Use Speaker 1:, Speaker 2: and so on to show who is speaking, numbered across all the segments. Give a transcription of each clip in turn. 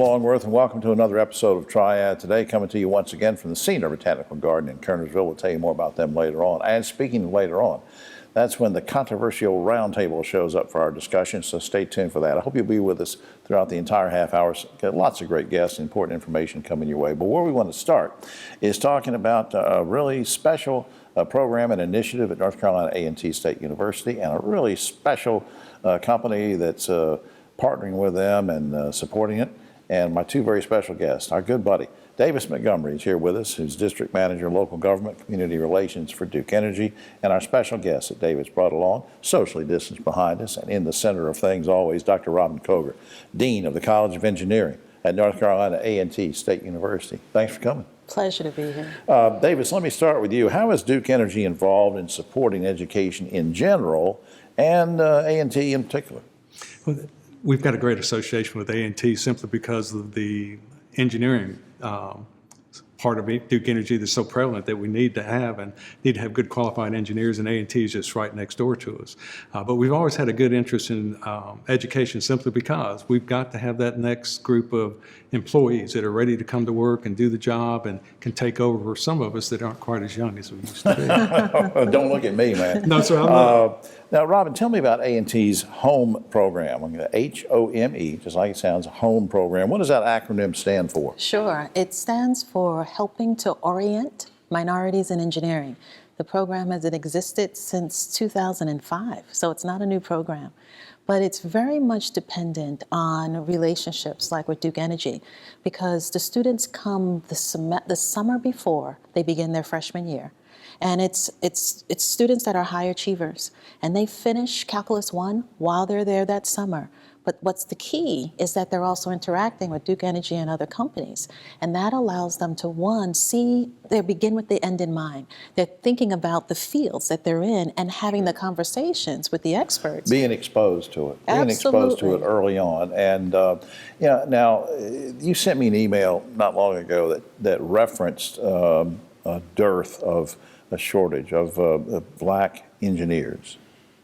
Speaker 1: Longworth, and welcome to another episode of Triad Today, coming to you once again from the Cedar Botanical Garden in Kernersville. We'll tell you more about them later on. And speaking of later on, that's when the controversial roundtable shows up for our discussion, so stay tuned for that. I hope you'll be with us throughout the entire half hour. Got lots of great guests and important information coming your way. But where we want to start is talking about a really special program and initiative at North Carolina A&T State University, and a really special company that's partnering with them and supporting it. And my two very special guests, our good buddy, Davis Montgomery is here with us, who's District Manager, Local Government, Community Relations for Duke Energy, and our special guest that David's brought along, socially distanced behind us, and in the center of things always, Dr. Robin Koger, Dean of the College of Engineering at North Carolina A&T State University. Thanks for coming.
Speaker 2: Pleasure to be here.
Speaker 1: Davis, let me start with you. How is Duke Energy involved in supporting education in general and A&T in particular?
Speaker 3: Well, we've got a great association with A&T simply because of the engineering part of it, Duke Energy, that's so prevalent that we need to have good qualified engineers, and A&T is just right next door to us. But we've always had a good interest in education simply because we've got to have that next group of employees that are ready to come to work and do the job and can take over for some of us that aren't quite as young as we used to be.
Speaker 1: Don't look at me, man.
Speaker 3: No, sir, I'm not.
Speaker 1: Now, Robin, tell me about A&T's HOME program. I'm going to HOME, just like it sounds, HOME program. What does that acronym stand for?
Speaker 2: Sure. It stands for Helping to Orient Minorities in Engineering. The program has existed since 2005, so it's not a new program. But it's very much dependent on relationships like with Duke Energy, because the students come the summer before they begin their freshman year. And it's students that are high achievers, and they finish Calculus 1 while they're there that summer. But what's the key is that they're also interacting with Duke Energy and other companies. And that allows them to, they begin with the end in mind. They're thinking about the fields that they're in and having the conversations with the experts.
Speaker 1: Being exposed to it.
Speaker 2: Absolutely.
Speaker 1: Being exposed to it early on. And now, you sent me an email not long ago that referenced a dearth of a shortage of black engineers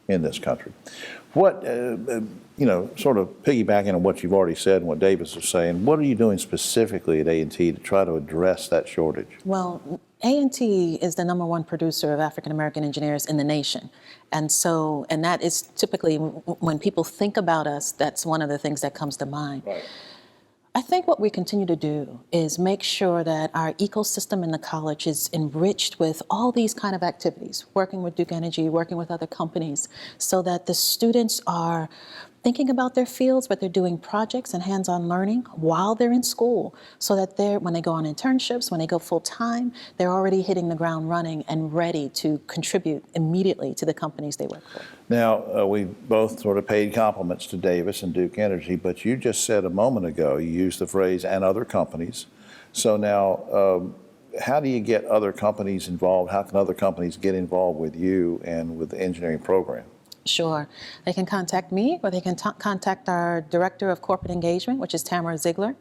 Speaker 1: in this country. What, sort of piggybacking on what you've already said and what Davis was saying, what are you doing specifically at A&T to try to address that shortage?
Speaker 2: Well, A&T is the #1 producer of African-American engineers in the nation. And that is typically, when people think about us, that's one of the things that comes to mind.
Speaker 1: Right.
Speaker 2: I think what we continue to do is make sure that our ecosystem in the college is enriched with all these kind of activities, working with Duke Energy, working with other companies, so that the students are thinking about their fields, but they're doing projects and hands-on learning while they're in school, so that when they go on internships, when they go full-time, they're already hitting the ground running and ready to contribute immediately to the companies they work for.
Speaker 1: Now, we both sort of paid compliments to Davis and Duke Energy, but you just said a moment ago, you used the phrase, and other companies. So now, how do you get other companies involved? How can other companies get involved with you and with the engineering program?
Speaker 2: Sure. They can contact me, or they can contact our Director of Corporate Engagement, which is Tamara Ziegler,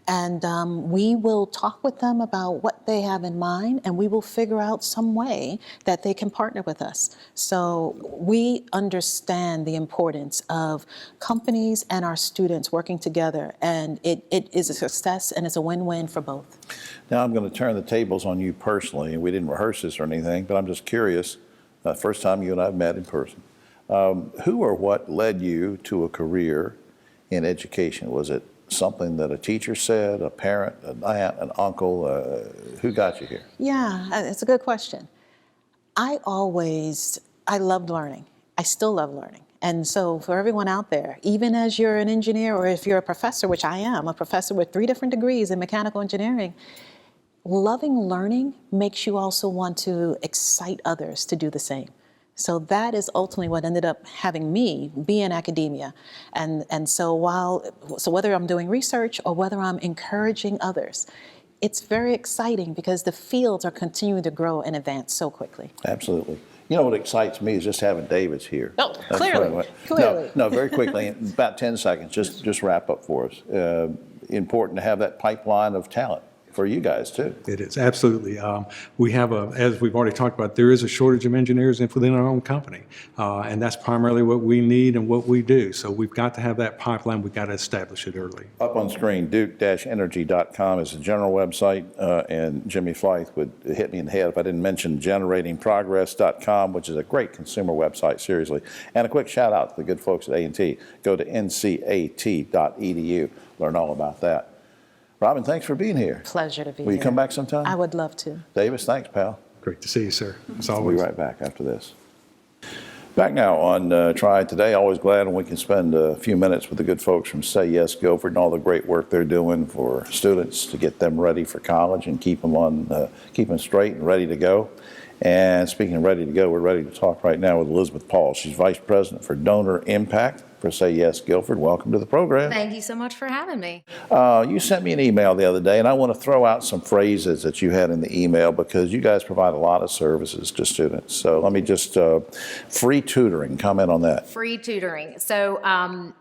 Speaker 2: and we will talk with them about what they have in mind, and we will figure out some way that they can partner with us. So we understand the importance of companies and our students working together, and it is a success, and it's a win-win for both.
Speaker 1: Now I'm going to turn the tables on you personally, and we didn't rehearse this or anything, but I'm just curious, first time you and I have met in person. Who or what led you to a career in education? Was it something that a teacher said, a parent, an aunt, an uncle? Who got you here?
Speaker 2: Yeah, it's a good question. I loved learning. I still love learning. And so for everyone out there, even as you're an engineer, or if you're a professor, which I am, a professor with 3 different degrees in mechanical engineering, loving learning makes you also want to excite others to do the same. So that is ultimately what ended up having me be in academia. And so whether I'm doing research or whether I'm encouraging others, it's very exciting because the fields are continuing to grow and advance so quickly.
Speaker 1: Absolutely. You know what excites me is just having Davis here.
Speaker 2: Oh, clearly.
Speaker 1: No, very quickly, in about 10 seconds, just wrap up for us. Important to have that pipeline of talent for you guys too.
Speaker 3: It is, absolutely. We have as we've already talked about, there is a shortage of engineers within our own company. And that's primarily what we need and what we do. So we've got to have that pipeline. We've got to establish it early.
Speaker 1: Up on screen, duke-energy.com is the general website, and Jimmy Flythe would hit me in the head if I didn't mention generatingprogress.com, which is a great consumer website, seriously. And a quick shout out to the good folks at A&T. Go to ncat.edu, learn all about that. Robin, thanks for being here.
Speaker 2: Pleasure to be here.
Speaker 1: Will you come back sometime?
Speaker 2: I would love to.
Speaker 1: Davis, thanks, pal.
Speaker 3: Great to see you, sir. As
Speaker 1: We'll
Speaker 3: always.
Speaker 1: be right back after this. Back now on Triad Today. Always glad when we can spend a few minutes with the good folks from Say Yes Guilford and all the great work they're doing for students to get them ready for college and keep them straight and ready to go. And speaking of ready to go, we're ready to talk right now with Elizabeth Paul. She's Vice President for Donor Impact for Say Yes Guilford. Welcome to the program.
Speaker 4: Thank you so much for having me.
Speaker 1: You sent me an email the other day, and I want to throw out some phrases that you had in the email because you guys provide a lot of services to students. So let me just, free tutoring, comment on that.
Speaker 4: Free tutoring. So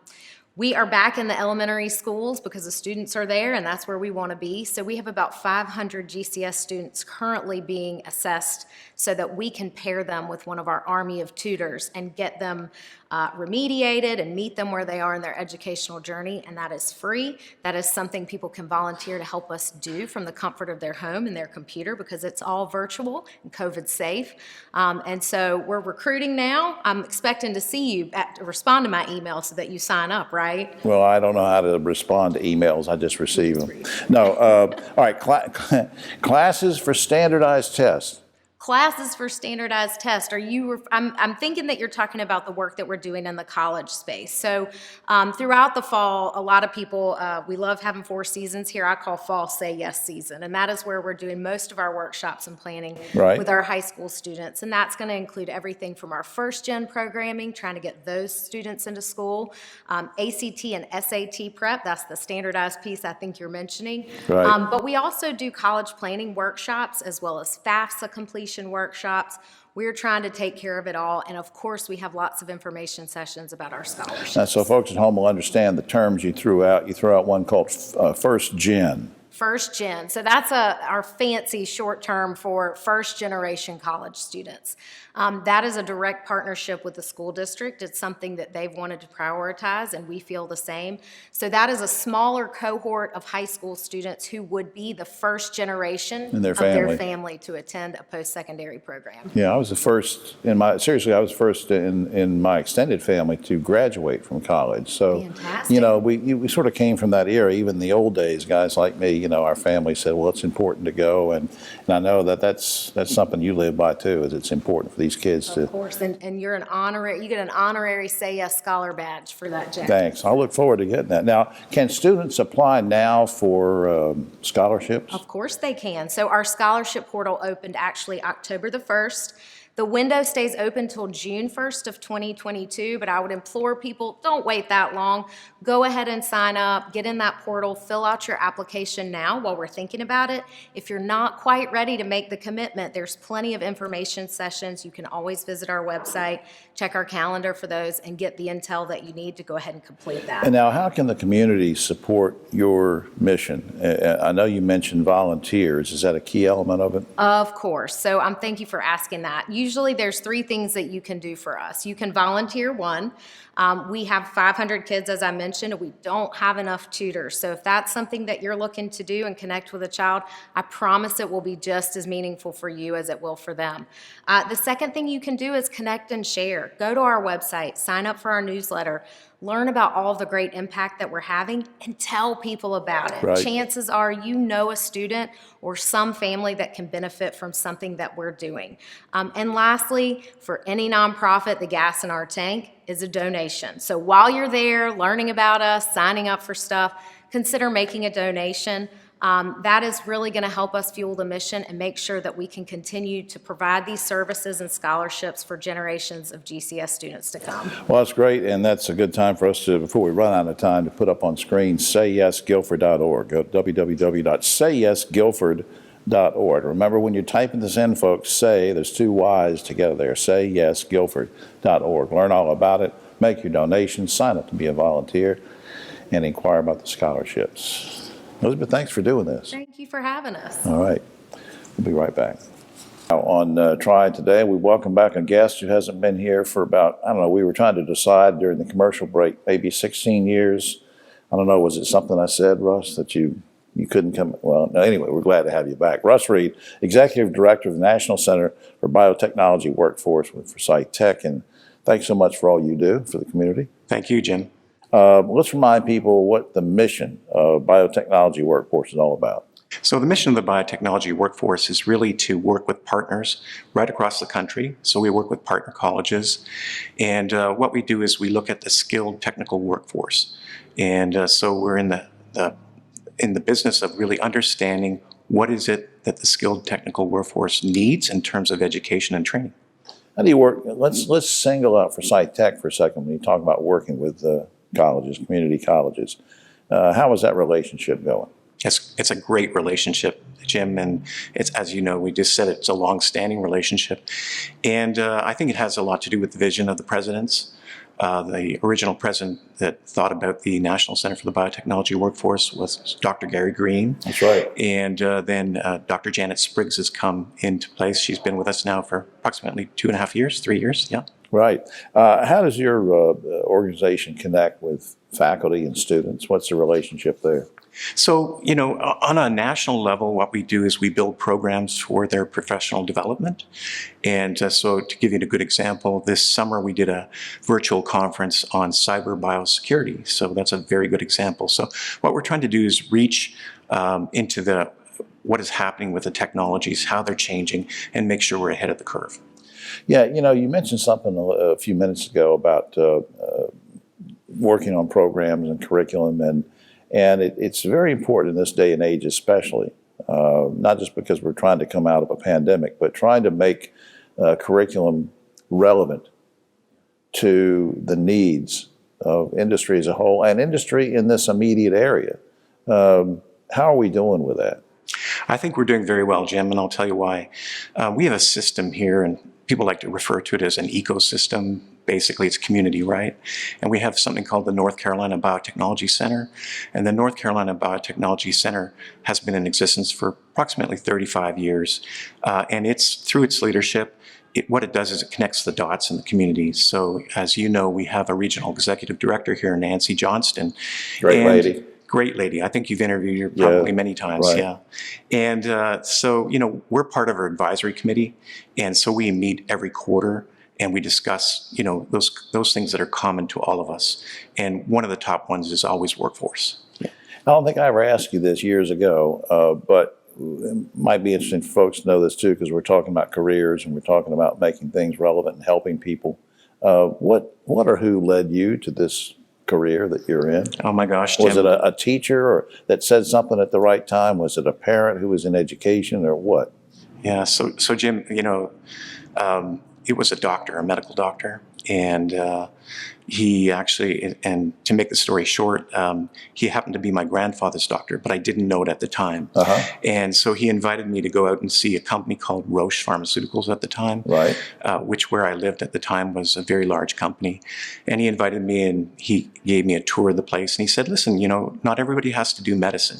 Speaker 4: we are back in the elementary schools because the students are there, and that's where we want to be. So we have about 500 GCS students currently being assessed so that we can pair them with one of our army of tutors and get them remediated and meet them where they are in their educational journey, and that is free. That is something people can volunteer to help us do from the comfort of their home and their computer because it's all virtual and COVID safe. And so we're recruiting now. I'm expecting to see you respond to my email so that you sign up, right?
Speaker 1: Well, I don't know how to respond to emails. I just receive them. No, all right, classes for standardized tests.
Speaker 4: Classes for standardized tests. I'm thinking that you're talking about the work that we're doing in the college space. So throughout the fall, a lot of people, we love having 4 seasons here. I call fall Say Yes season. And that is where we're doing most of our workshops and planning with our high school students. And that's going to include everything from our first gen programming, trying to get those students into school, ACT and SAT prep. That's the standardized piece I think you're mentioning.
Speaker 1: Right.
Speaker 4: But we also do college planning workshops as well as FAFSA completion workshops. We're trying to take care of it all. And of course, we have lots of information sessions about our scholarships.
Speaker 1: Now, so folks at home will understand the terms you threw out. You threw out one called first gen.
Speaker 4: First gen. So that's our fancy short term for first generation college students. That is a direct partnership with the school district. It's something that they've wanted to prioritize, and we feel the same. So that is a smaller cohort of high school students who would be the first generation
Speaker 1: In their
Speaker 4: of their
Speaker 1: family.
Speaker 4: family to attend a post-secondary program.
Speaker 1: Yeah, I was the first I was first in my extended family to graduate from college. So,
Speaker 4: Fantastic.
Speaker 1: you know, we sort of came from that era. Even in the old days, guys like me, you know, our family said, well, it's important to go. And I know that's something you live by too, is it's important for these kids to.
Speaker 4: Of course, and you're you get an honorary Say Yes Scholar badge for that, Jack.
Speaker 1: Thanks. I look forward to getting that. Now, can students apply now for scholarships?
Speaker 4: Of course they can. So our scholarship portal opened actually October the 1st. The window stays open till June 1st of 2022, but I would implore people, don't wait that long. Go ahead and sign up, get in that portal, fill out your application now while we're thinking about it. If you're not quite ready to make the commitment, there's plenty of information sessions. You can always visit our website, check our calendar for those, and get the intel that you need to go ahead and complete that.
Speaker 1: And now, how can the community support your mission? I know you mentioned volunteers. Is that a key element of it?
Speaker 4: Of course. So thank you for asking that. Usually there's 3 things that you can do for us. You can volunteer, one. We have 500 kids, as I mentioned, and we don't have enough tutors. So if that's something that you're looking to do and connect with a child, I promise it will be just as meaningful for you as it will for them. The second thing you can do is connect and share. Go to our website, sign up for our newsletter, learn about all of the great impact that we're having, and tell people about it.
Speaker 1: Right.
Speaker 4: Chances are you know a student or some family that can benefit from something that we're doing. And lastly, for any nonprofit, the gas in our tank is a donation. So while you're there learning about us, signing up for stuff, consider making a donation. That is really going to help us fuel the mission and make sure that we can continue to provide these services and scholarships for generations of GCS students to come.
Speaker 1: Well, that's great, and that's a good time for us to, before we run out of time, to put up on screen sayyesguilford.org. Go to www.sayyesguilford.org. Remember, when you're typing this in, folks, there's 2 Y's together there, sayyesguilford.org. Learn all about it, make your donations, sign up to be a volunteer, and inquire about the scholarships. Elizabeth, thanks for doing this.
Speaker 4: Thank you for having us.
Speaker 1: All right. We'll be right back. Now, on Triad Today, we welcome back a guest who hasn't been here for about, I don't know, we were trying to decide during the commercial break, maybe 16 years. I don't know, was it something I said, Russ, that you couldn't come? Well, no, anyway, we're glad to have you back. Russ Reed, Executive Director of the National Center for Biotechnology Workforce with Forsyth Tech, and thanks so much for all you do for the community.
Speaker 5: Thank you, Jim.
Speaker 1: Let's remind people what the mission of Biotechnology Workforce is all about.
Speaker 5: So the mission of the biotechnology workforce is really to work with partners right across the country. So we work with partner colleges, and what we do is we look at the skilled technical workforce. And so we're in the business of really understanding what is it that the skilled technical workforce needs in terms of education and training.
Speaker 1: How do you work? Let's single out Forsyth Tech for a second when you talk about working with colleges, community colleges. How is that relationship going?
Speaker 5: It's a great relationship, Jim, and it's, as you know, we just said it's a long-standing relationship. And I think it has a lot to do with the vision of the presidents. The original president that thought about the National Center for the Biotechnology Workforce was Dr. Gary Green.
Speaker 1: That's right.
Speaker 5: And then Dr. Janet Spriggs has come into place. She's been with us now for approximately 2.5 years, 3 years, yeah.
Speaker 1: Right. How does your organization connect with faculty and students? What's the relationship there?
Speaker 5: So, you know, on a national level, what we do is we build programs for their professional development. And so to give you a good example, this summer we did a virtual conference on cyber biosecurity. So that's a very good example. So what we're trying to do is reach into what is happening with the technologies, how they're changing, and make sure we're ahead of the curve.
Speaker 1: Yeah, you know, you mentioned something a few minutes ago about working on programs and curriculum, and it's very important in this day and age, especially, not just because we're trying to come out of a pandemic, but trying to make curriculum relevant to the needs of industry as a whole and industry in this immediate area. How are we doing with that?
Speaker 5: I think we're doing very well, Jim, and I'll tell you why. We have a system here, and people like to refer to it as an ecosystem. Basically, it's community, right? And we have something called the North Carolina Biotechnology Center. And the North Carolina Biotechnology Center has been in existence for approximately 35 years. And it's through its leadership, what it does is it connects the dots in the community. So as you know, we have a regional executive director here, Nancy Johnston.
Speaker 1: Great lady.
Speaker 5: Great lady. I think you've interviewed her probably many times.
Speaker 1: Right.
Speaker 5: Yeah. And so, you know, we're part of her advisory committee. And so we meet every quarter and we discuss, you know, those things that are common to all of us. And one of the top ones is always workforce.
Speaker 1: I don't think I ever asked you this years ago, but it might be interesting for folks to know this too, because we're talking about careers and we're talking about making things relevant and helping people. What or who led you to this career that you're in?
Speaker 5: Oh my gosh, Jim.
Speaker 1: Was it a teacher or that said something at the right time? Was it a parent who was in education or what?
Speaker 5: Yeah, so Jim, you know, it was a doctor, a medical doctor, and he actually, and to make the story short, he happened to be my grandfather's doctor, but I didn't know it at the time. And so he invited me to go out and see a company called Roche Pharmaceuticals at the time,
Speaker 1: Right.
Speaker 5: Which where I lived at the time was a very large company. And he invited me and he gave me a tour of the place. And he said, listen, you know, not everybody has to do medicine.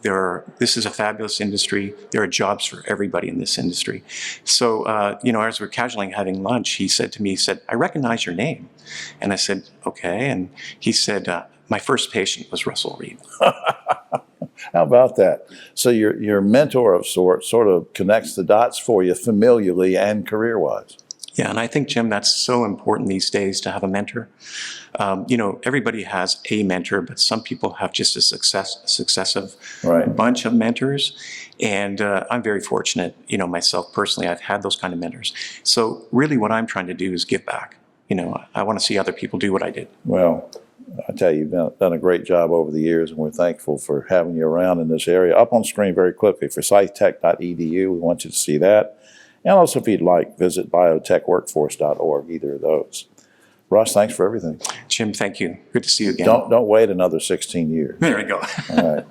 Speaker 5: This is a fabulous industry. There are jobs for everybody in this industry. So, you know, as we're casually having lunch, he said to me, I recognize your name. And I said, okay. And he said, my first patient was Russell Reed.
Speaker 1: How about that? So your mentor of sorts sort of connects the dots for you familially and career-wise.
Speaker 5: Yeah, and I think, Jim, that's so important these days to have a mentor. You know, everybody has a mentor, but some people have just a successive bunch of mentors. And I'm very fortunate, you know, myself personally, I've had those kind of mentors. So really what I'm trying to do is give back. You know, I want to see other people do what I did.
Speaker 1: Well, I tell you, you've done a great job over the years, and we're thankful for having you around in this area. Up on screen very quickly, forsythtech.edu. We want you to see that. And also, if you'd like, visit biotechworkforce.org, either of those. Russ, thanks for everything.
Speaker 5: Jim, thank you. Good to see you again.
Speaker 1: Don't wait another 16 years.
Speaker 5: There we go.
Speaker 1: All right.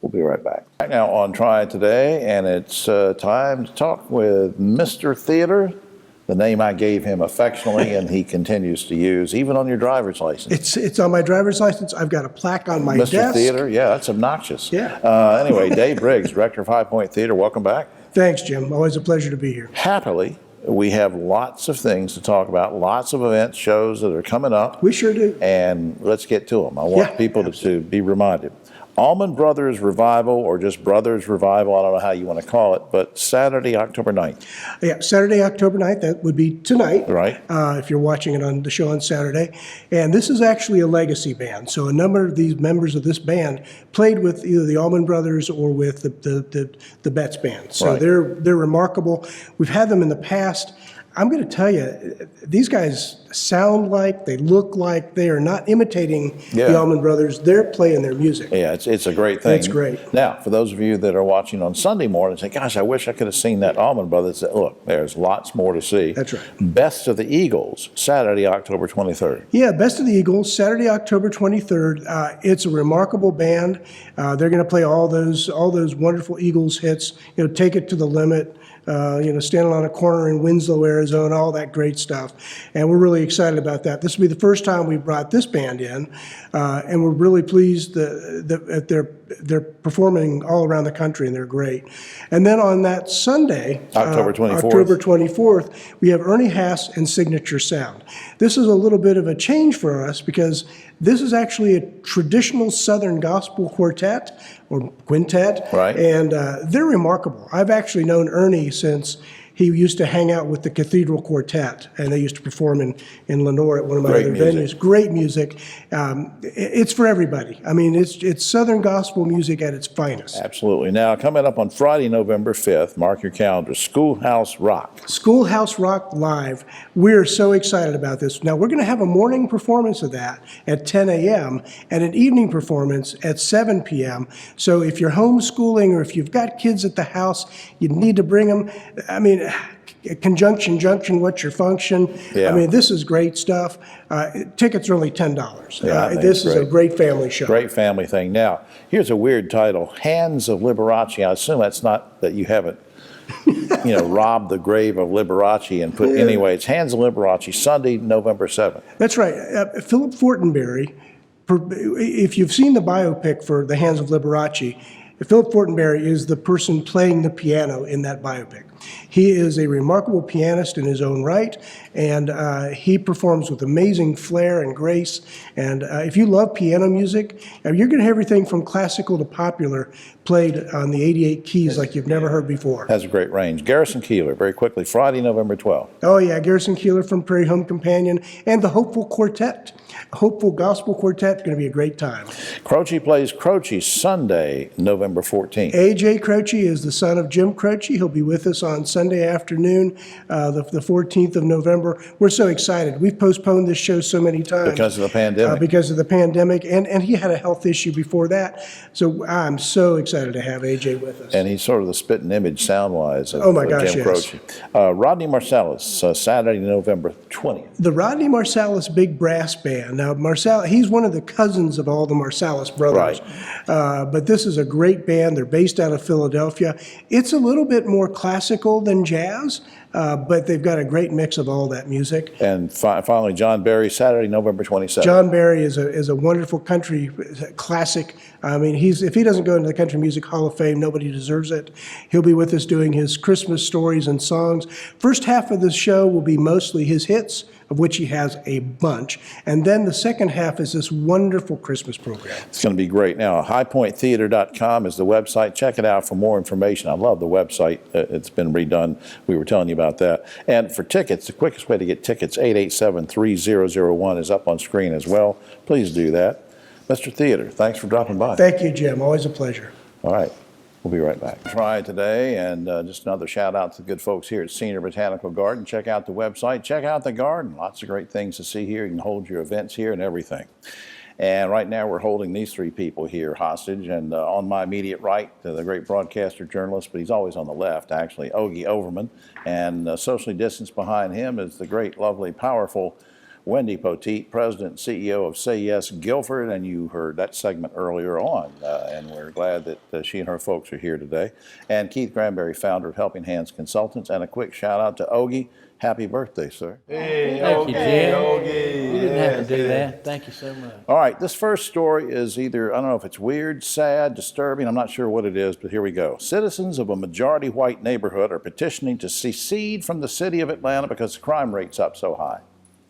Speaker 1: We'll be right back. Right now on Triad Today, and it's time to talk with Mr. Theater, the name I gave him affectionately and he continues to use, even on your driver's license.
Speaker 6: It's on my driver's license. I've got a plaque on my
Speaker 1: Mr.
Speaker 6: desk.
Speaker 1: Theater, yeah, that's obnoxious.
Speaker 6: Yeah.
Speaker 1: Anyway, Dave Briggs, Director of High Point Theater, welcome back.
Speaker 6: Thanks, Jim. Always a pleasure to be here.
Speaker 1: Happily, we have lots of things to talk about, lots of events, shows that are coming up.
Speaker 6: We sure do.
Speaker 1: And let's get to them. I want
Speaker 6: Yeah,
Speaker 1: people to be reminded. Allman Brothers Revival, or just Brothers Revival, I don't know how you want to call it, but Saturday, October 9th.
Speaker 6: Yeah, Saturday, October 9th, that would be tonight.
Speaker 1: Right.
Speaker 6: If you're watching it on the show on Saturday. And this is actually a legacy band. So a number of these members of this band played with either the Allman Brothers or with the Betts Band. So
Speaker 1: Right.
Speaker 6: they're remarkable. We've had them in the past. I'm going to tell you, these guys sound like, they look like, they are not imitating
Speaker 1: Yeah.
Speaker 6: the Allman Brothers. They're playing their music.
Speaker 1: Yeah, it's a great thing.
Speaker 6: It's great.
Speaker 1: Now, for those of you that are watching on Sunday morning and say, gosh, I wish I could have seen that Allman Brothers, look, there's lots more to see.
Speaker 6: That's right.
Speaker 1: Best of the Eagles, Saturday, October 23rd.
Speaker 6: Yeah, Best of the Eagles, Saturday, October 23rd. It's a remarkable band. They're going to play all those wonderful Eagles hits. Take It to the Limit. Standing on a corner in Winslow, Arizona, all that great stuff. And we're really excited about that. This will be the first time we brought this band in, and we're really pleased that they're performing all around the country, and they're great. And then on that Sunday,
Speaker 1: October 24th.
Speaker 6: October 24th, we have Ernie Haas and Signature Sound. This is a little bit of a change for us because this is actually a traditional Southern gospel quartet or quintet.
Speaker 1: Right.
Speaker 6: And they're remarkable. I've actually known Ernie since he used to hang out with the Cathedral Quartet, and they used to perform in Lenore at one of my
Speaker 1: Great
Speaker 6: other
Speaker 1: music.
Speaker 6: venues. Great music. It's for everybody. I mean, it's Southern gospel music at its finest.
Speaker 1: Absolutely. Now, coming up on Friday, November 5th, mark your calendar, Schoolhouse Rock.
Speaker 6: Schoolhouse Rock Live. We're so excited about this. Now, we're going to have a morning performance of that at 10 a.m. and an evening performance at 7 p.m. So if you're homeschooling or if you've got kids at the house, you need to bring them. I mean, conjunction, junction, what's your function?
Speaker 1: Yeah.
Speaker 6: I mean, this is great stuff. Tickets are only $10.
Speaker 1: Yeah, I think
Speaker 6: This
Speaker 1: it's
Speaker 6: is a
Speaker 1: great.
Speaker 6: great family show.
Speaker 1: Great family thing. Now, here's a weird title, Hands of Liberace. I assume that's not that you haven't, robbed the grave of Liberace and put, anyway, it's Hands of Liberace, Sunday, November 7th.
Speaker 6: That's right. Philip Fortenberry, if you've seen the biopic for The Hands of Liberace, Philip Fortenberry is the person playing the piano in that biopic. He is a remarkable pianist in his own right, and he performs with amazing flair and grace. And if you love piano music, you're going to have everything from classical to popular played on the 88 keys like you've never heard before.
Speaker 1: Has a great range. Garrison Keillor, very quickly, Friday, November 12th.
Speaker 6: Oh yeah, Garrison Keillor from Prairie Home Companion and the Hopeful Quartet. Hopeful Gospel Quartet, going to be a great time.
Speaker 1: Croce plays Croce, Sunday, November 14th.
Speaker 6: A.J. Croce is the son of Jim Croce. He'll be with us on Sunday afternoon, the 14th of November. We're so excited. We've postponed this show so many times.
Speaker 1: Because of the pandemic.
Speaker 6: Because of the pandemic, and he had a health issue before that. So I'm so excited to have A.J. with us.
Speaker 1: And he's sort of the spitting image sound-wise of
Speaker 6: Oh my gosh,
Speaker 1: Jim
Speaker 6: yes.
Speaker 1: Croce. Rodney Marsalis, Saturday, November 20th.
Speaker 6: The Rodney Marsalis Big Brass Band. Now, he's one of the cousins of all the Marsalis brothers.
Speaker 1: Right.
Speaker 6: But this is a great band. They're based out of Philadelphia. It's a little bit more classical than jazz, but they've got a great mix of all that music.
Speaker 1: And finally, John Barry, Saturday, November 27th.
Speaker 6: John Barry is a wonderful country classic. I mean, if he doesn't go into the Country Music Hall of Fame, nobody deserves it. He'll be with us doing his Christmas stories and songs. First half of the show will be mostly his hits, of which he has a bunch. And then the second half is this wonderful Christmas program.
Speaker 1: It's going to be great. Now, highpointtheater.com is the website. Check it out for more information. I love the website. It's been redone. We were telling you about that. And for tickets, the quickest way to get tickets, 887-3001 is up on screen as well. Please do that. Mr. Theater, thanks for dropping by.
Speaker 6: Thank you, Jim. Always a pleasure.
Speaker 1: All right. We'll be right back. Triad Today, and just another shout out to the good folks here at Senior Botanical Garden. Check out the website. Check out the garden. Lots of great things to see here. You can hold your events here and everything. And right now we're holding these three people here hostage. And on my immediate right, the great broadcaster, journalist, but he's always on the left, actually, Ogie Overman. And socially distanced behind him is the great, lovely, powerful, Wendy Poteet, President and CEO of Say Yes Guilford, and you heard that segment earlier on, and we're glad that she and her folks are here today. And Keith Granberry, founder of Helping Hands Consultants, and a quick shout out to Ogie. Happy birthday, sir.
Speaker 7: Thank you, Jim. You didn't have to do that. Thank you so much.
Speaker 1: All right, this first story is either, I don't know if it's weird, sad, disturbing, I'm not sure what it is, but here we go. Citizens of a majority white neighborhood are petitioning to secede from the city of Atlanta because the crime rate's up so high.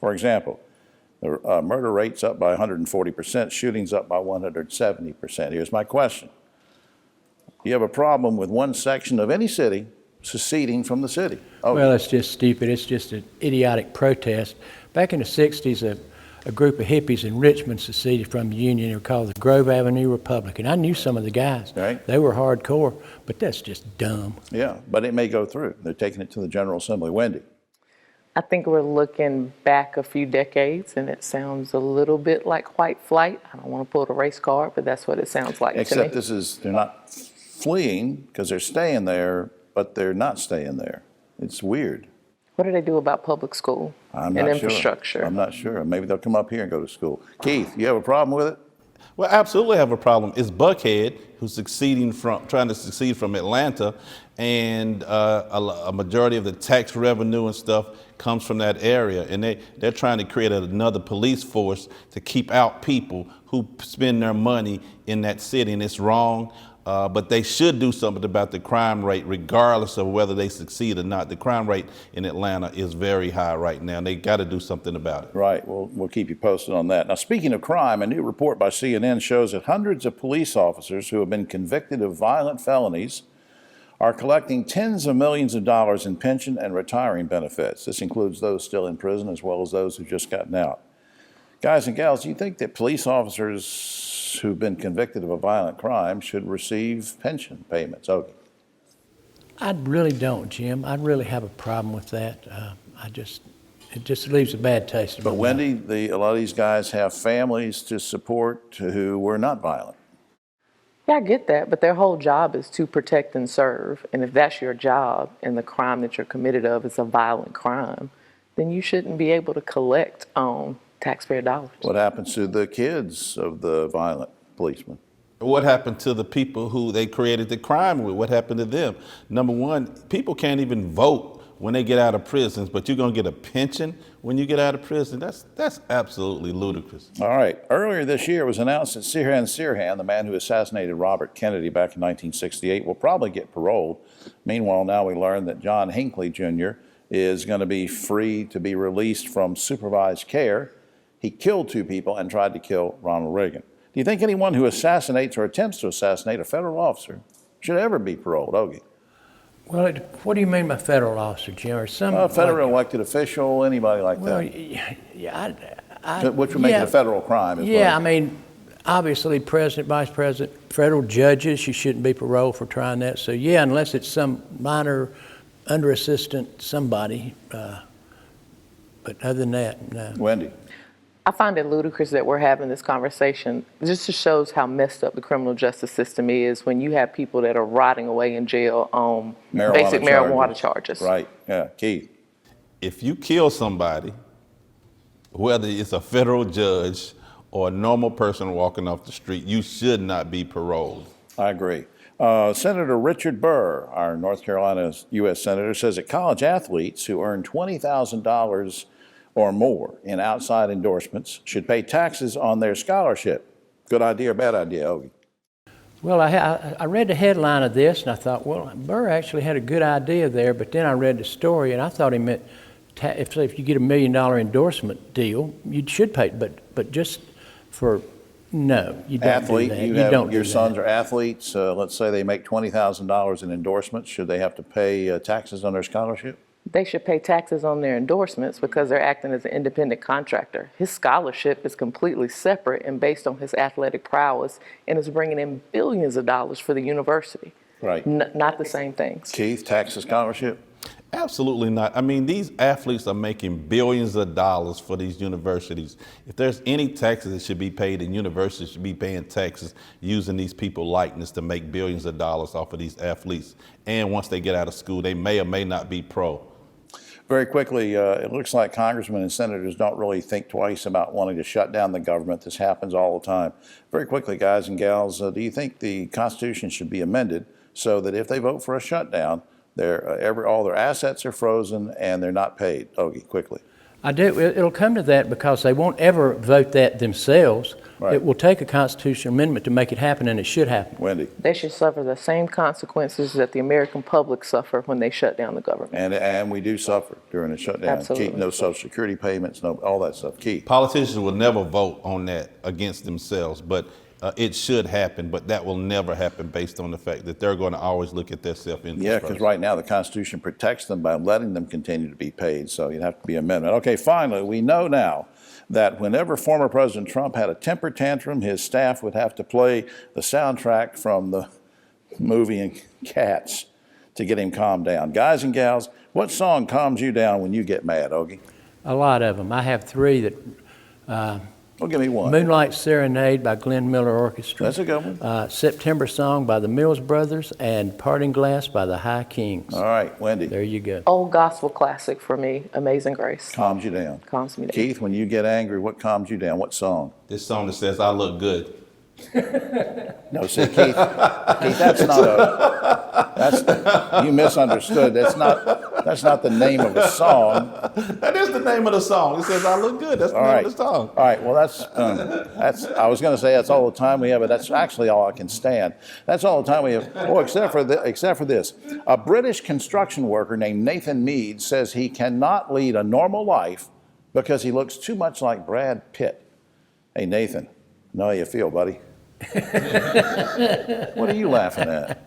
Speaker 1: For example, the murder rate's up by 140%, shootings up by 170%. Here's my question. You have a problem with one section of any city seceding from the city? Oh.
Speaker 7: Well, it's just stupid. It's just an idiotic protest. Back in the 60s, a group of hippies in Richmond seceded from the Union. They were called the Grove Avenue Republican. I knew some of the guys.
Speaker 1: Right.
Speaker 7: They were hardcore, but that's just dumb.
Speaker 1: Yeah, but it may go through. They're taking it to the General Assembly. Wendy?
Speaker 8: I think we're looking back a few decades, and it sounds a little bit like white flight. I don't want to pull the race card, but that's what it sounds like to me.
Speaker 1: Except they're not fleeing because they're staying there, but they're not staying there. It's weird.
Speaker 8: What do they do about public school
Speaker 1: I'm
Speaker 8: and
Speaker 1: not
Speaker 8: infrastructure?
Speaker 1: Sure. I'm not sure. Maybe they'll come up here and go to school. Keith, you have a problem with it?
Speaker 9: Well, absolutely have a problem. It's Buckhead who's trying to succeed from Atlanta, and a majority of the tax revenue and stuff comes from that area, and they're trying to create another police force to keep out people who spend their money in that city, and it's wrong. But they should do something about the crime rate, regardless of whether they succeed or not. The crime rate in Atlanta is very high right now, and they got to do something about it.
Speaker 1: Right. We'll keep you posted on that. Now, speaking of crime, a new report by CNN shows that hundreds of police officers who have been convicted of violent felonies are collecting tens of millions of dollars in pension and retiring benefits. This includes those still in prison as well as those who've just gotten out. Guys and gals, do you think that police officers who've been convicted of a violent crime should receive pension payments? Okay.
Speaker 7: I really don't, Jim. I really have a problem with that. It just leaves a bad taste in my
Speaker 1: But
Speaker 7: mouth.
Speaker 1: Wendy, a lot of these guys have families to support who were not violent.
Speaker 8: Yeah, I get that, but their whole job is to protect and serve. And if that's your job and the crime that you're committed of is a violent crime, then you shouldn't be able to collect taxpayer dollars.
Speaker 1: What happens to the kids of the violent policemen?
Speaker 9: What happened to the people who they created the crime with? What happened to them? Number one, people can't even vote when they get out of prisons, but you're going to get a pension when you get out of prison? That's absolutely ludicrous.
Speaker 1: All right. Earlier this year, it was announced that Sirhan, the man who assassinated Robert Kennedy back in 1968, will probably get paroled. Meanwhile, now we learn that John Hinckley Jr. is going to be free to be released from supervised care. He killed two people and tried to kill Ronald Reagan. Do you think anyone who assassinates or attempts to assassinate a federal officer should ever be paroled, Ogie?
Speaker 7: Well, what do you mean by federal officer, Jim? Or some
Speaker 1: A federal elected official, anybody like
Speaker 7: Well,
Speaker 1: that,
Speaker 7: yeah,
Speaker 1: which would make it a federal crime.
Speaker 7: Yeah, I mean, obviously, president, vice president, federal judges, you shouldn't be paroled for trying that. So, yeah, unless it's some minor under assistant somebody. But other than that, no.
Speaker 1: Wendy?
Speaker 8: I find it ludicrous that we're having this conversation. It just shows how messed up the criminal justice system is when you have people that are rotting away in jail on basic marijuana charges.
Speaker 1: Right, yeah. Keith?
Speaker 9: If you kill somebody, whether it's a federal judge or a normal person walking off the street, you should not be paroled.
Speaker 1: I agree. Senator Richard Burr, our North Carolina U.S. Senator, says that college athletes who earn $20,000 or more in outside endorsements should pay taxes on their scholarship. Good idea or bad idea, Ogie?
Speaker 7: Well, I read the headline of this, and I thought, well, Burr actually had a good idea there, but then I read the story, and I thought he meant if you get $1 million endorsement deal, you should pay, but just for, no, you don't
Speaker 1: Athlete,
Speaker 7: do that.
Speaker 1: you have, your sons are athletes. Let's say they make $20,000 in endorsements. Should they have to pay taxes on their scholarship?
Speaker 8: They should pay taxes on their endorsements because they're acting as an independent contractor. His scholarship is completely separate and based on his athletic prowess and is bringing in billions of dollars for the university.
Speaker 1: Right.
Speaker 8: Not the same things.
Speaker 1: Keith, tax and scholarship?
Speaker 9: Absolutely not. I mean, these athletes are making billions of dollars for these universities. If there's any taxes that should be paid, then universities should be paying taxes using these people's likeness to make billions of dollars off of these athletes. And once they get out of school, they may or may not be pro.
Speaker 1: Very quickly, it looks like congressmen and senators don't really think twice about wanting to shut down the government. This happens all the time. Very quickly, guys and gals, do you think the Constitution should be amended so that if they vote for a shutdown, all their assets are frozen and they're not paid? Ogie, quickly.
Speaker 7: I do. It'll come to that because they won't ever vote that themselves.
Speaker 1: Right.
Speaker 7: It will take a constitutional amendment to make it happen, and it should happen.
Speaker 1: Wendy.
Speaker 8: They should suffer the same consequences that the American public suffer when they shut down the government.
Speaker 1: And we do suffer during the shutdown.
Speaker 8: Absolutely.
Speaker 1: Keith, no Social Security payments, no all that stuff. Keith.
Speaker 9: Politicians will never vote on that against themselves, but it should happen, but that will never happen based on the fact that they're going to always look at their self-interest
Speaker 1: Yeah,
Speaker 9: first.
Speaker 1: because right now the Constitution protects them by letting them continue to be paid, so you'd have to be amendment. Okay, finally, we know now that whenever former President Trump had a temper tantrum, his staff would have to play the soundtrack from the movie Cats to get him calmed down. Guys and gals, what song calms you down when you get mad, Ogie?
Speaker 7: A lot of them. I have three that.
Speaker 1: Well, give me one.
Speaker 7: Moonlight Serenade by Glenn Miller Orchestra.
Speaker 1: That's a good one.
Speaker 7: September Song by the Mills Brothers, and Parting Glass by the High Kings.
Speaker 1: All right, Wendy.
Speaker 7: There you go.
Speaker 8: Old gospel classic for me, Amazing Grace.
Speaker 1: Calms you down.
Speaker 8: Calms me down.
Speaker 1: Keith, when you get angry, what calms you down? What song?
Speaker 9: This song that says, I look good.
Speaker 1: No, see, Keith, that's not you misunderstood. That's not the name of a song.
Speaker 9: That is the name of the song. It says, I look good. That's the name of the song.
Speaker 1: All right, well, that's I was going to say that's all the time we have, but that's actually all I can stand. That's all the time we have. Oh, except for this. A British construction worker named Nathan Mead says he cannot lead a normal life because he looks too much like Brad Pitt. Hey, Nathan, know how you feel, buddy? What are you laughing at?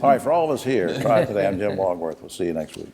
Speaker 1: All right, for all of us here, Triad Today, I'm Jim Longworth. We'll see you next week.